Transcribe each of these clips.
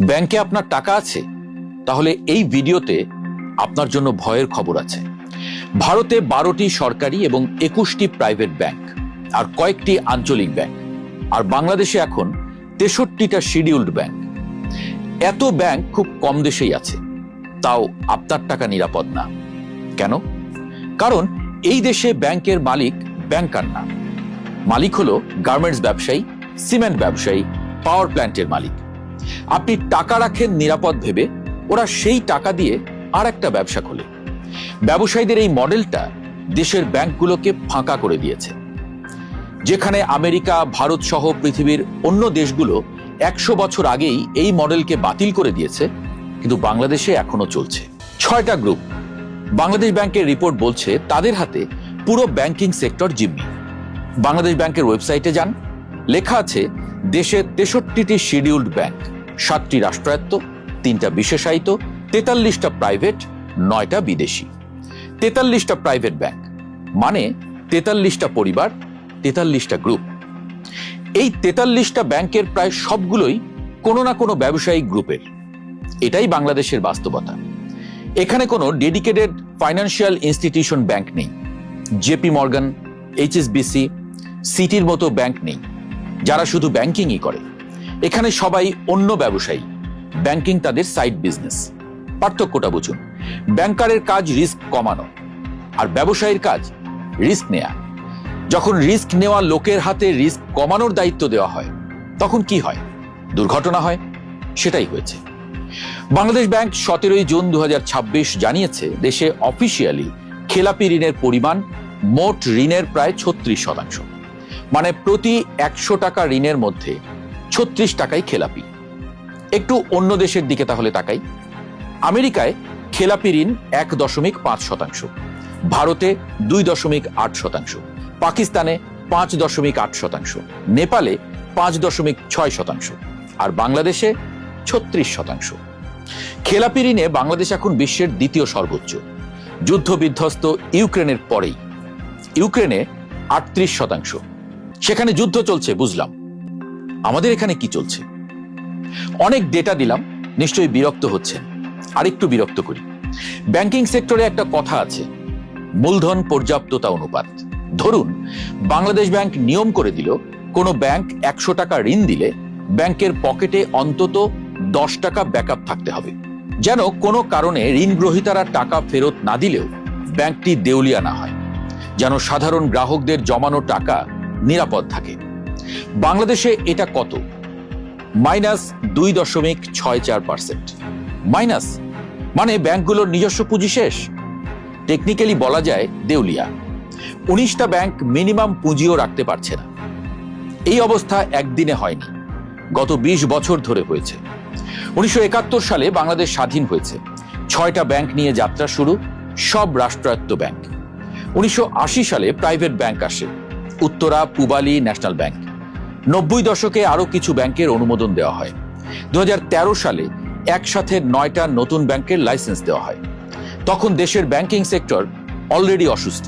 ব্যাংকে আপনার টাকা আছে? তাহলে এই ভিডিওতে আপনার জন্য ভয়ের খবর আছে। ভারতে 12টি সরকারি এবং 21টি প্রাইভেট ব্যাংক আর কয়েকটি আঞ্চলিক ব্যাংক, আর বাংলাদেশে এখন 63টা শিডিউলড ব্যাংক। এত ব্যাংক খুব কম দেশেই আছে, তাও আপনার টাকা নিরাপদ না। কেন? কারণ এই দেশে ব্যাংকের মালিক ব্যাংকার না, মালিক হলো গার্মেন্টস ব্যবসায়ী, সিমেন্ট ব্যবসায়ী, পাওয়ার প্ল্যান্টের মালিক। আপনি টাকা রাখেন নিরাপদ ভেবে, ওরা সেই টাকা দিয়ে আর একটা ব্যবসা খোলে। ব্যবসায়ীদের এই মডেলটা দেশের ব্যাংকগুলোকে ফাঁকা করে দিয়েছে। যেখানে আমেরিকা, ভারত সহ পৃথিবীর অন্য দেশগুলো 100 বছর আগেই এই মডেলকে বাতিল করে দিয়েছে, কিন্তু বাংলাদেশে এখনো চলছে। 6টা গ্রুপ। বাংলাদেশ ব্যাংকের রিপোর্ট বলছে তাদের হাতে পুরো ব্যাংকিং সেক্টর জিম্মি। বাংলাদেশ ব্যাংকের ওয়েবসাইটে যান, লেখা আছে দেশে 63টি শিডিউলড ব্যাংক, 7টি রাষ্ট্রায়ত্ত, 3টা বিশেষায়িত, 43টা প্রাইভেট, 9টা বিদেশি। 43টা প্রাইভেট ব্যাংক মানে 43টা পরিবার, 43টা গ্রুপ। এই 43টা ব্যাংকের প্রায় সবগুলোই কোনো না কোনো ব্যবসায়িক গ্রুপের। এটাই বাংলাদেশের বাস্তবতা। এখানে কোনো ডেডিকেটেড ফাইন্যান্সিয়াল ইনস্টিটিউশন ব্যাংক নেই। জেপি মর্গান, এইচএসবিসি, সিটির মতো ব্যাংক নেই যারা শুধু ব্যাংকিংই করে। এখানে সবাই অন্য ব্যবসায়ী, ব্যাংকিং তাদের সাইড বিজনেস। পার্থক্যটা বুঝুন। ব্যাংকারের কাজ রিস্ক কমানো, আর ব্যবসায়ীর কাজ রিস্ক নেয়া। যখন রিস্ক নেওয়া লোকের হাতে রিস্ক কমানোর দায়িত্ব দেওয়া হয়, তখন কি হয়? দুর্ঘটনা হয়। সেটাই হয়েছে। বাংলাদেশ ব্যাংক 17 জুন 2026 জানিয়েছে দেশে অফিসিয়ালি খেলাপি ঋণের পরিমাণ মোট ঋণের প্রায় 36%। মানে প্রতি 100 টাকা ঋণের মধ্যে 36 টাকাই খেলাপি। একটু অন্য দেশের দিকে তাহলে তাকাই। আমেরিকায় খেলাপি ঋণ 1.5%, ভারতে 2.8%, পাকিস্তানে 5.8%, নেপালে 5.6%, আর বাংলাদেশে 36%। খেলাপি ঋণে বাংলাদেশ এখন বিশ্বের দ্বিতীয় সর্বোচ্চ, যুদ্ধ বিধ্বস্ত ইউক্রেনের পরেই। ইউক্রেনে 38%। সেখানে যুদ্ধ চলছে বুঝলাম, আমাদের এখানে কি চলছে? অনেক ডেটা দিলাম, নিশ্চয়ই বিরক্ত হচ্ছেন। আরেকটু বিরক্ত করি। ব্যাংকিং সেক্টরে একটা কথা আছে, মূলধন পর্যাপ্ততা অনুপাত। ধরুন বাংলাদেশ ব্যাংক নিয়ম করে দিল কোনো ব্যাংক 100 টাকা ঋণ দিলে ব্যাংকের পকেটে অন্তত 10 টাকা ব্যাকআপ থাকতে হবে, যেন কোনো কারণে ঋণ গ্রহীতারা টাকা ফেরত না দিলেও ব্যাংকটি দেউলিয়া না হয়, যেন সাধারণ গ্রাহকদের জমানো টাকা নিরাপদ থাকে। বাংলাদেশে এটা কত? -2.64%। মাইনাস মানে ব্যাংকগুলোর নিজস্ব পুঁজি শেষ। টেকনিক্যালি বলা যায় দেউলিয়া। 19টা ব্যাংক মিনিমাম পুঁজিও রাখতে পারছে না। এই অবস্থা একদিনে হয়নি, গত 20 বছর ধরে হয়েছে। 1971 সালে বাংলাদেশ স্বাধীন হয়েছে। 6টা ব্যাংক নিয়ে যাত্রা শুরু, সব রাষ্ট্রায়ত্ত ব্যাংক। 1980 সালে প্রাইভেট ব্যাংক আসে, উত্তরা, পূবালী, ন্যাশনাল ব্যাংক। 90 দশকে আরো কিছু ব্যাংকের অনুমোদন দেওয়া হয়। 2013 সালে একসাথে 9টা নতুন ব্যাংকের লাইসেন্স দেওয়া হয়। তখন দেশের ব্যাংকিং সেক্টর অলরেডি অসুস্থ।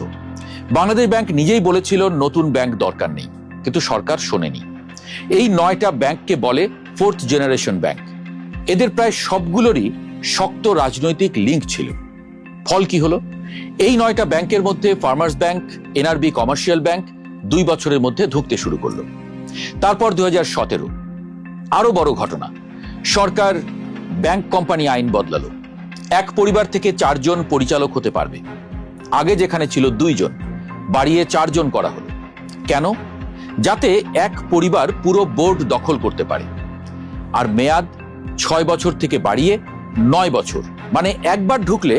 বাংলাদেশ ব্যাংক নিজেই বলেছিল নতুন ব্যাংক দরকার নেই, কিন্তু সরকার শোনেনি। এই 9টা ব্যাংককে বলে 4th জেনারেশন ব্যাংক। এদের প্রায় সবগুলোরই শক্ত রাজনৈতিক লিঙ্ক ছিল। ফল কি হলো? এই 9টা ব্যাংকের মধ্যে farmers bank, NRB commercial bank 2 বছরের মধ্যে ঢুকতে শুরু করলো। তারপর 2017 আরো বড় ঘটনা, সরকার ব্যাংক কোম্পানি আইন বদলালো। এক পরিবার থেকে 4 জন পরিচালক হতে পারবে। আগে যেখানে ছিল 2 জন, বাড়িয়ে 4 জন করা হলো। কেন? যাতে এক পরিবার পুরো বোর্ড দখল করতে পারে। আর মেয়াদ 6 বছর থেকে বাড়িয়ে 9 বছর, মানে একবার ঢুকলে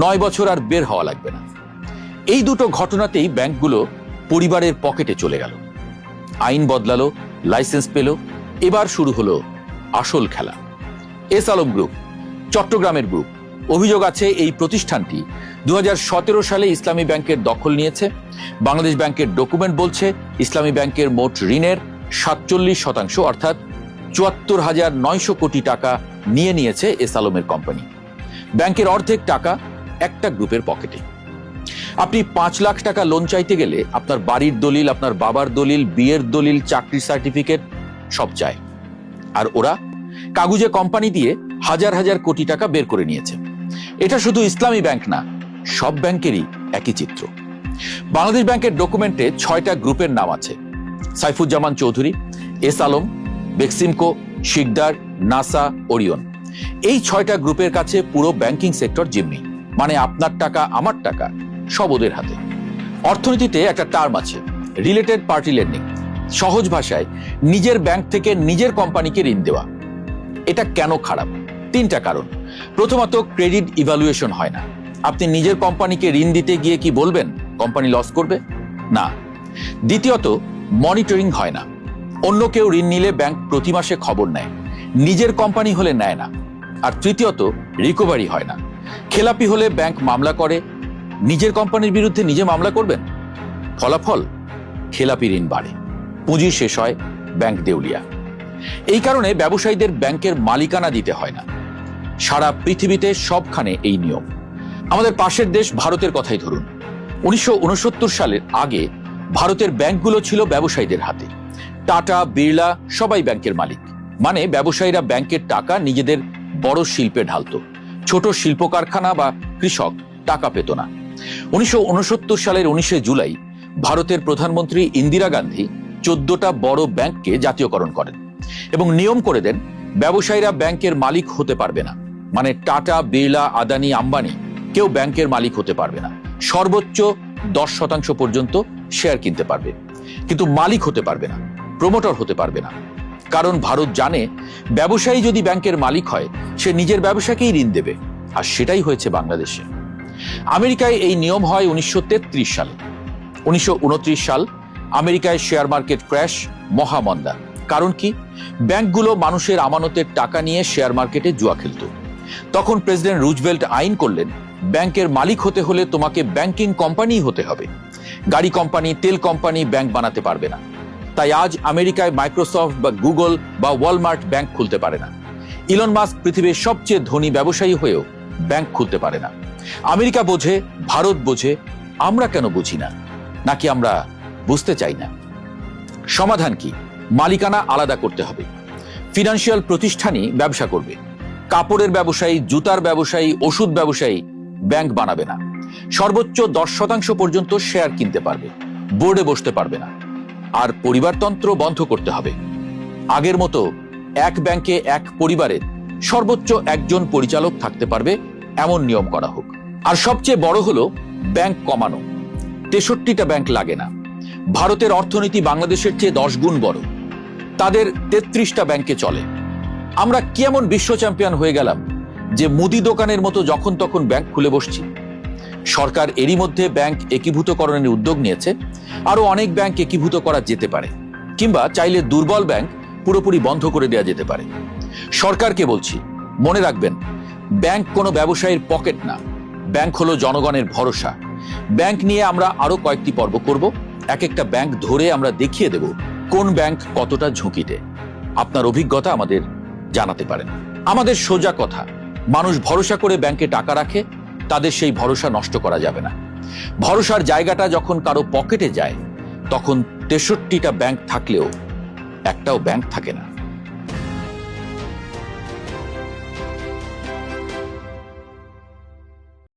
9 বছর আর বের হওয়া লাগবে না। এই দুটো ঘটনাতেই ব্যাংকগুলো পরিবারের পকেটে চলে গেল। আইন বদলালো, লাইসেন্স পেল, এবার শুরু হলো আসল খেলা। এস আলম গ্রুপ, চট্টগ্রামের গ্রুপ। অভিযোগ আছে এই প্রতিষ্ঠানটি 2017 সালে ইসলামী ব্যাংকের দখল নিয়েছে। বাংলাদেশ ব্যাংকের ডকুমেন্ট বলছে ইসলামী ব্যাংকের মোট ঋণের 47%, অর্থাৎ 74,900 কোটি টাকা নিয়ে নিয়েছে এস আলমের কোম্পানি। ব্যাংকের অর্ধেক টাকা একটা গ্রুপের পকেটে। আপনি 5 লাখ টাকা লোন চাইতে গেলে আপনার বাড়ির দলিল, আপনার বাবার দলিল, বিয়ের দলিল, চাকরির সার্টিফিকেট সব চায়। আর ওরা কাগুজে কোম্পানি দিয়ে হাজার হাজার কোটি টাকা বের করে নিয়েছে। এটা শুধু ইসলামী ব্যাংক না, সব ব্যাংকেরই একই চিত্র। বাংলাদেশ ব্যাংকের ডকুমেন্টে 6টা গ্রুপের নাম আছে: সাইফুজ্জামান চৌধুরী, এস আলম, বেক্সিমকো, শিকদার, নাসা, ওরিয়ন। এই 6টা গ্রুপের কাছে পুরো ব্যাংকিং সেক্টর জিম্মি, মানে আপনার টাকা আমার টাকা সব ওদের হাতে। অর্থনীতিতে একটা টার্ম আছে, রিলেটেড পার্টি লেন্ডিং। সহজ ভাষায় নিজের ব্যাংক থেকে নিজের কোম্পানিকে ঋণ দেওয়া। এটা কেন খারাপ? 3টা কারণ। প্রথমত, ক্রেডিট ইভ্যালুয়েশন হয় না। আপনি নিজের কোম্পানিকে ঋণ দিতে গিয়ে কি বলবেন কোম্পানি লস করবে? না। দ্বিতীয়ত, মনিটরিং হয় না। অন্য কেউ ঋণ নিলে ব্যাংক প্রতি মাসে খবর নেয়, নিজের কোম্পানি হলে নেয় না। আর তৃতীয়ত, রিকভারি হয় না। খেলাপি হলে ব্যাংক মামলা করে, নিজের কোম্পানির বিরুদ্ধে নিজে মামলা করবেন। ফলাফল, খেলাপি ঋণ বাড়ে, পুঁজি শেষ হয়, ব্যাংক দেউলিয়া। এই কারণে ব্যবসায়ীদের ব্যাংকের মালিকানা দিতে হয় না। সারা পৃথিবীতে সবখানে এই নিয়ম। আমাদের পাশের দেশ ভারতের কথাই ধরুন। 1969 সালের আগে ভারতের ব্যাংকগুলো ছিল ব্যবসায়ীদের হাতে। টাটা, বিড়লা সবাই ব্যাংকের মালিক, মানে ব্যবসায়ীরা ব্যাংকের টাকা নিজেদের বড় শিল্পে ঢালতো। ছোট শিল্প কারখানা বা কৃষক টাকা পেত না। 1969 সালের 19 জুলাই ভারতের প্রধানমন্ত্রী ইন্দিরা গান্ধী 14টা বড় ব্যাংককে জাতীয়করণ করেন এবং নিয়ম করে দেন ব্যবসায়ীরা ব্যাংকের মালিক হতে পারবে না। মানে টাটা, বিড়লা, আদানি, আম্বানি কেউ ব্যাংকের মালিক হতে পারবে না। সর্বোচ্চ 10% পর্যন্ত শেয়ার কিনতে পারবে, কিন্তু মালিক হতে পারবে না, প্রমোটর হতে পারবে না। কারণ ভারত জানে ব্যবসায়ী যদি ব্যাংকের মালিক হয় সে নিজের ব্যবসাকেই ঋণ দেবে, আর সেটাই হয়েছে বাংলাদেশে। আমেরিকায় এই নিয়ম হয় 1933 সালে। 1929 সাল আমেরিকায় শেয়ার মার্কেট ক্র্যাশ, মহামন্দা। কারণ কি? ব্যাংকগুলো মানুষের আমানতের টাকা নিয়ে শেয়ার মার্কেটে জুয়া খেলত। তখন প্রেসিডেন্ট রুজভেল্ট আইন করলেন, ব্যাংকের মালিক হতে হলে তোমাকে ব্যাংকিং কোম্পানি হতে হবে। গাড়ি কোম্পানি, তেল কোম্পানি ব্যাংক বানাতে পারবে না। তাই আজ আমেরিকায় মাইক্রোসফট বা গুগল বা ওয়ালমার্ট ব্যাংক খুলতে পারে না। ইলন মাস্ক পৃথিবীর সবচেয়ে ধনী ব্যবসায়ী হয়েও ব্যাংক খুলতে পারে না। আমেরিকা বোঝে, ভারত বোঝে, আমরা কেন বুঝি না? নাকি আমরা বুঝতে চাই না? সমাধান কি? মালিকানা আলাদা করতে হবে। ফিনান্সিয়াল প্রতিষ্ঠানই ব্যবসা করবে। কাপড়ের ব্যবসায়ী, জুতার ব্যবসায়ী, ওষুধ ব্যবসায়ী ব্যাংক বানাবে না। সর্বোচ্চ 10% পর্যন্ত শেয়ার কিনতে পারবে, বোর্ডে বসতে পারবে না। আর পরিবারতন্ত্র বন্ধ করতে হবে। আগের মতো এক ব্যাংকে এক পরিবারের সর্বোচ্চ একজন পরিচালক থাকতে পারবে, এমন নিয়ম করা হোক। আর সবচেয়ে বড় হলো ব্যাংক কমানো। 63টা ব্যাংক লাগে না। ভারতের অর্থনীতি বাংলাদেশের চেয়ে 10 গুণ বড়, তাদের 33টা ব্যাংকে চলে। আমরা কি এমন বিশ্ব চ্যাম্পিয়ন হয়ে গেলাম যে মুদি দোকানের মতো যখন তখন ব্যাংক খুলে বসছি? সরকার এরই মধ্যে ব্যাংক একীভূতকরণের উদ্যোগ নিয়েছে। আরো অনেক ব্যাংক একীভূত করা যেতে পারে, কিংবা চাইলে দুর্বল ব্যাংক পুরোপুরি বন্ধ করে দেওয়া যেতে পারে। সরকারকে বলছি, মনে রাখবেন, ব্যাংক কোনো ব্যবসায়ীর পকেট না, ব্যাংক হলো জনগণের ভরসা। ব্যাংক নিয়ে আমরা আরো কয়েকটি পর্ব করব। এক একটা ব্যাংক ধরে আমরা দেখিয়ে দেব কোন ব্যাংক কতটা ঝুঁকিতে। আপনার অভিজ্ঞতা আমাদের জানাতে পারেন। আমাদের সোজা কথা, মানুষ ভরসা করে ব্যাংকে টাকা রাখে, তাদের সেই ভরসা নষ্ট করা যাবে না। ভরসার জায়গাটা যখন কারো পকেটে যায়, তখন 63টা ব্যাংক থাকলেও একটাও ব্যাংক থাকে না।